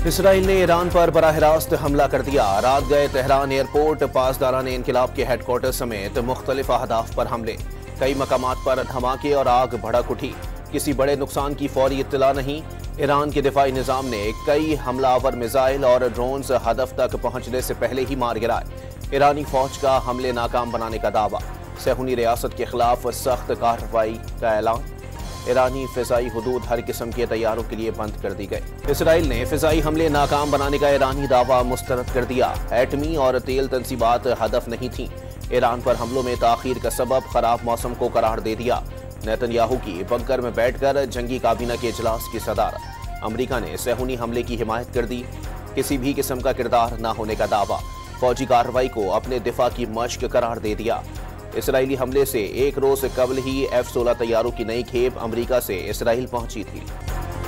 Israel ने Iran पर बराह रास्त हमला कर दिया। रात गए तेहरान एयरपोर्ट, पासदारान इनकिलाब के हेडक्वार्टर समेत मुख्तलिफ अहदाफ पर हमले। कई मकामात पर धमाके और आग भड़क उठी। किसी बड़े नुकसान की फौरी इत्तला नहीं। ईरान के दिफाई निजाम ने कई हमलावर मिसाइल और ड्रोन्स हदफ तक पहुंचने से पहले ही मार गिराए। ईरानी फौज का हमले नाकाम बनाने का दावा। सहूनी रियासत के खिलाफ सख्त कार्रवाई का ऐलान। ईरानी फिजाई हुदूद हर किस्म के तैयारों के लिए बंद कर दी गई। इसराइल ने फिजाई हमले नाकाम बनाने का ईरानी दावा मुस्तरद कर दिया। एटमी और तेल तंसीबात हदफ नहीं थीं। ईरान पर हमलों में ताखीर का सबब खराब मौसम को करार दे दिया। नेतन्याहू की बंकर में बैठकर जंगी काबीना के इजलास की सदारत। अमरीका ने सहूनी हमले की हिमायत कर दी। किसी भी किस्म का किरदार न होने का दावा। फौजी कार्रवाई को अपने दिफा की मश्क करार दे दिया। इसराइली हमले से एक रोज कबल ही F-16 तैयारों की नई खेप अमरीका से इसराइल पहुंची थी।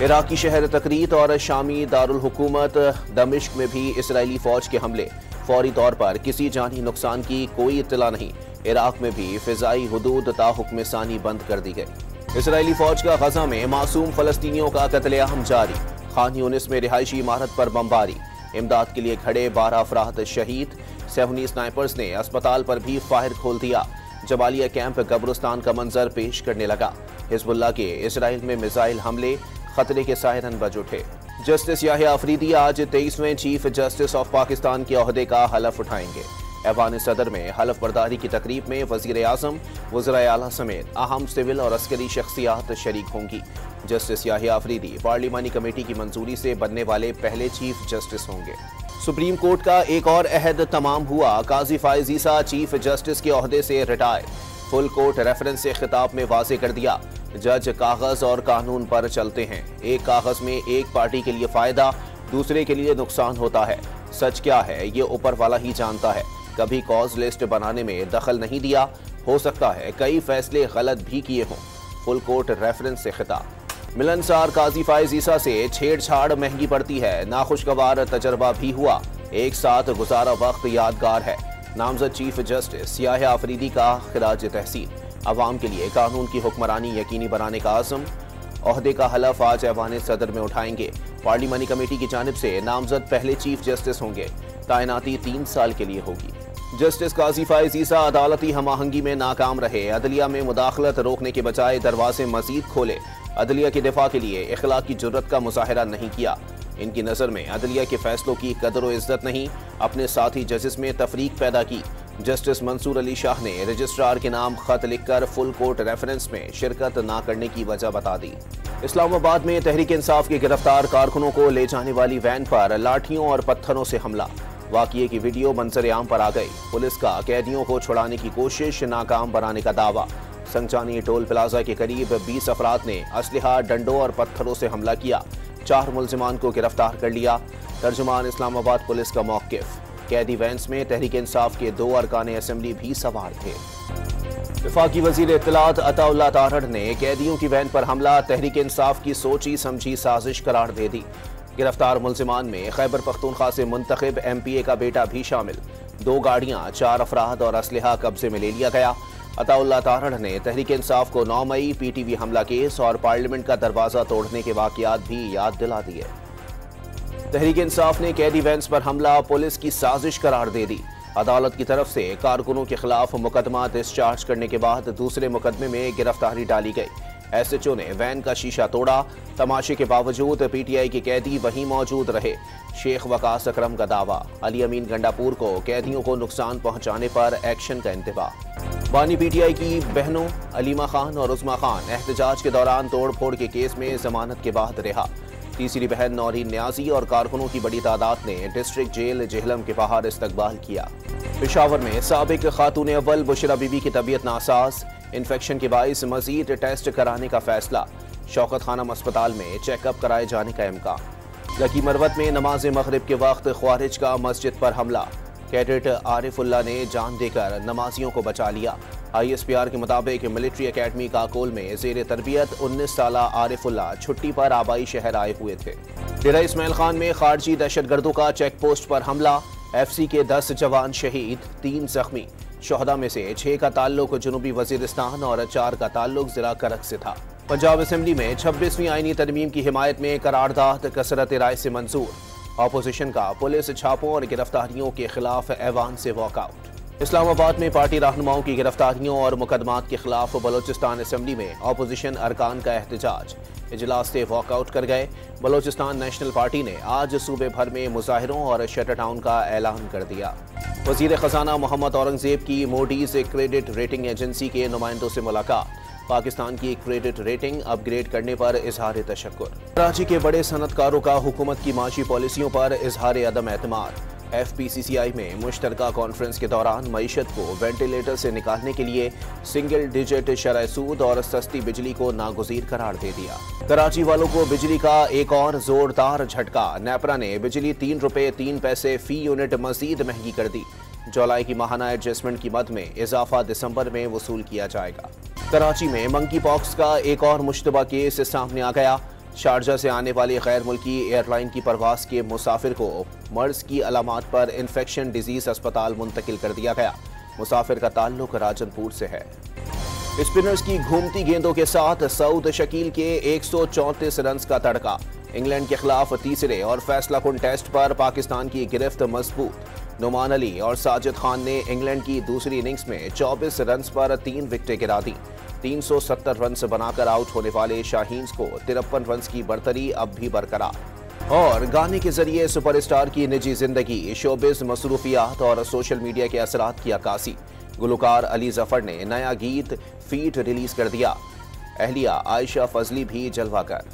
इराकी शहर तकरीत और शामी दारुल हुकूमत दमिश्क में भी इसराइली फौज के हमले। फौरी तौर पर किसी जानी नुकसान की कोई इत्तला नहीं। इराक में भी फिजाई हुदूद ताहुक्म सानी बंद कर दी गई। इसराइली फौज का गजा में मासूम फलस्तीनियों का कत्लेआम जारी। खान यूनिस में रिहायशी इमारत पर बमबारी। इमदाद के लिए खड़े 12 अफराद शहीद। सहूनी स्नाइपर्स ने अस्पताल पर भी फायर खोल दिया। जबालिया कैंप कब्रिस्तान का मंजर पेश करने लगा। हिजबुल्लाह के इसराइल में मिसाइल हमले, खतरे के सायरन बज उठे। जस्टिस याहिया अफरीदी आज 23वें चीफ जस्टिस ऑफ पाकिस्तान के ओहदे का हलफ उठाएंगे। ऐवान सदर में हलफ बर्दारी की तकरीब में वजीर आजम, वज़राए आला समेत अहम सिविल और अस्करी शख्सियात शरीक होंगी। जस्टिस याहिया अफरीदी पार्लिमानी कमेटी की मंजूरी से बनने वाले पहले चीफ जस्टिस होंगे। सुप्रीम कोर्ट का एक और अहद तमाम हुआ। काजी फाइज ईसा चीफ जस्टिस के ओहदे से रिटायर। फुल कोर्ट रेफरेंस से खिताब में वाजे कर दिया, जज कागज और कानून पर चलते हैं। एक कागज में एक पार्टी के लिए फायदा, दूसरे के लिए नुकसान होता है। सच क्या है ये ऊपर वाला ही जानता है। कभी कॉज लिस्ट बनाने में दखल नहीं दिया। हो सकता है कई फैसले गलत भी किए हों। फुल कोर्ट रेफरेंस से खिताब। मिलनसार काजी फाइज ईसा से छेड़छाड़ महंगी पड़ती है। नाखुशगवार तजर्बा भी हुआ। एक साथ गुजारा वक्त यादगार है। नामजद चीफ जस्टिस याहिया अफरीदी का खिराज तहसीन। अवाम के लिए कानून की हुक्मरानी यकीनी बनाने का आज़म। ओहदे का हलफ आज ऐवान सदर में उठाएंगे। पार्लिमानी कमेटी की जानिब से नामजद पहले चीफ जस्टिस होंगे। तैनाती 3 साल के लिए होगी। जस्टिस काजी फाइज ईसा अदालती हमआहंगी में नाकाम रहे। अदलिया में मुदाखलत रोकने के बजाय दरवाजे मजीद खोले। अदलिया के दिफा के लिए इखलाक की जुर्रत का मुजाहिरा नहीं किया। इनकी नज़र में अदलिया के फैसलों की कदर व इज्जत नहीं, अपने साथी जजेस में तफरीक पैदा की। जस्टिस मंसूर अली शाह ने रजिस्ट्रार के नाम खत लिखकर फुल कोर्ट रेफरेंस में शिरकत न करने की वजह बता दी। इस्लामाबाद में तहरीक इंसाफ के गिरफ्तार कारकुनों को ले जाने वाली वैन पर लाठियों और पत्थरों से हमला। वाक़िए की वीडियो मंजर आम पर आ गई। पुलिस का कैदियों को छुड़ाने की कोशिश, नाकाम बनाने का दावा। संचानी टोल प्लाजा के करीब 20 अफराद ने असलहा, डंडों और पत्थरों से हमला किया। 4 मुल्जिमान को गिरफ्तार कर लिया। तर्जुमान इस्लामाबाद पुलिस का मौक़िफ़। कैदी वैन्स में तहरीक इंसाफ के 2 अरकान असेंबली भी सवार थे। वफाकी वज़ीर इत्तलात अताउल्लाह तारड़ ने कैदियों की वैन पर हमला तहरीक इंसाफ की सोची समझी साजिश करार दे दी। गिरफ्तार मुल्जिमान में खैबर पख्तूनख्वा से मुंतखब MPA का बेटा भी शामिल। 2 गाड़ियां, 4 अफराद और असलहा कब्जे में ले लिया गया। अताउल्लाह तारड़ ने तहरीक इंसाफ को 9 मई PTV हमला केस और पार्लियामेंट का दरवाजा तोड़ने के वाक़यात भी याद दिला दिए। तहरीक इंसाफ ने कैदी वैन्स पर हमला पुलिस की साजिश करार दे दी। अदालत की तरफ से कारकुनों के खिलाफ मुकदमा डिस्चार्ज करने के बाद दूसरे मुकदमे में गिरफ्तारी डाली गई। SHO ने वैन का शीशा तोड़ा। तमाशे के बावजूद PTI के कैदी वहीं मौजूद रहे। शेख वकास अकरम का दावा। अली अमीन गंडापुर को कैदियों को नुकसान पहुंचाने पर एक्शन का इंतबाह। बानी PTI की बहनों अलीमा खान और उस्मा खान एहतजाज के दौरान तोड़फोड़ के केस में जमानत के बाद रिहा। तीसरी बहन नौरीन न्याजी और कारकुनों की बड़ी तादाद ने डिस्ट्रिक्ट जेल जेहलम के बाहर इस्तकबाल किया। पेशावर में साबिक खातून अव्वल बुशरा बीबी की तबीयत नासाज। इन्फेक्शन के बाइस मजीद टेस्ट कराने का फैसला। शौकत खानम अस्पताल में चेकअप कराए जाने का इम्कान। लकी मरवत में नमाज मगरिब के वक्त ख्वारिज का मस्जिद पर हमला। कैडेट आरिफुल्ला ने जान देकर नमाजियों को बचा लिया। ISPR के मुताबिक मिलिट्री अकेडमी काकोल में जेर तरबियत 19 साला आरिफुल्ला छुट्टी पर आबाई शहर आए हुए थे। डेरा इस्माइल खान में खारजी दहशतगर्दों का चेक पोस्ट पर हमला। FC के 10 जवान शहीद, 3 जख्मी। शोहदा में से 6 का ताल्लुक जनूबी वजीरिस्तान और 4 का ताल्लुक जिला करक से था। पंजाब असेंबली में 26वीं आईनी तरमीम की हिमायत में करारदाद कसरत राय से मंजूर। ऑपोजिशन का पुलिस छापों और गिरफ्तारियों के खिलाफ ऐवान से वॉकआउट। इस्लामाबाद में पार्टी रहनुमाओं की गिरफ्तारियों और मुकदमात के खिलाफ बलोचिस्तान असेंबली में ऑपोजिशन अरकान का एहतजाज। इजलास से वॉकआउट कर गए। बलोचिस्तान नेशनल पार्टी ने आज सूबे भर में मुजाहिरों और शटर डाउन का ऐलान कर दिया। वजीर खजाना मोहम्मद औरंगजेब की मूडीज क्रेडिट रेटिंग एजेंसी के नुमाइंदों से मुलाकात। पाकिस्तान की क्रेडिट रेटिंग अपग्रेड करने पर इजहार तशक्कुर। कराची के बड़े सनतकारों का हुकूमत की माशी पॉलिसियों पर इजहार अदम एतमाद। FPCCI में मुश्तरका कॉन्फ्रेंस के दौरान मईशत को वेंटिलेटर से निकालने के लिए सिंगल डिजिट शरह सूद और सस्ती बिजली को नागुज़ीर करार दे दिया। कराची वालों को बिजली का एक और जोरदार झटका। नेपरा ने बिजली 3 रुपये 3 पैसे फी यूनिट मजीद महंगी कर दी। जुलाई की माहाना एडजस्टमेंट की मद में इजाफा दिसंबर में वसूल किया जाएगा। कराची में मंकी पॉक्स का एक और मुश्तबा केस सामने आ गया। शारजा से आने वाली गैर मुल्की एयरलाइन की परवास के मुसाफिर को मर्ज की अलामात पर इन्फेक्शन डिजीज अस्पताल मुंतकिल कर दिया गया। मुसाफिर का ताल्लुक राजनपुर से है। स्पिनर्स की घूमती गेंदों के साथ सऊद शकील के 134 रन का तड़का। इंग्लैंड के खिलाफ तीसरे और फैसला कुन टेस्ट पर पाकिस्तान की गिरफ्त मजबूत। नुमान अली और साजिद खान ने इंग्लैंड की दूसरी इनिंग्स में 24 रन पर 3 विकेटें गिरा दी। 370 रन बनाकर आउट होने वाले शाहीन्स को 53 रन की बरतरी अब भी बरकरार। और गाने के जरिए सुपरस्टार की निजी जिंदगी, शोबिज, मसरूफियात और सोशल मीडिया के असरात की अक्कासी। गुलकार अली जफर ने नया गीत फीट रिलीज कर दिया। अहलिया आयशा फजली भी जलवा कर।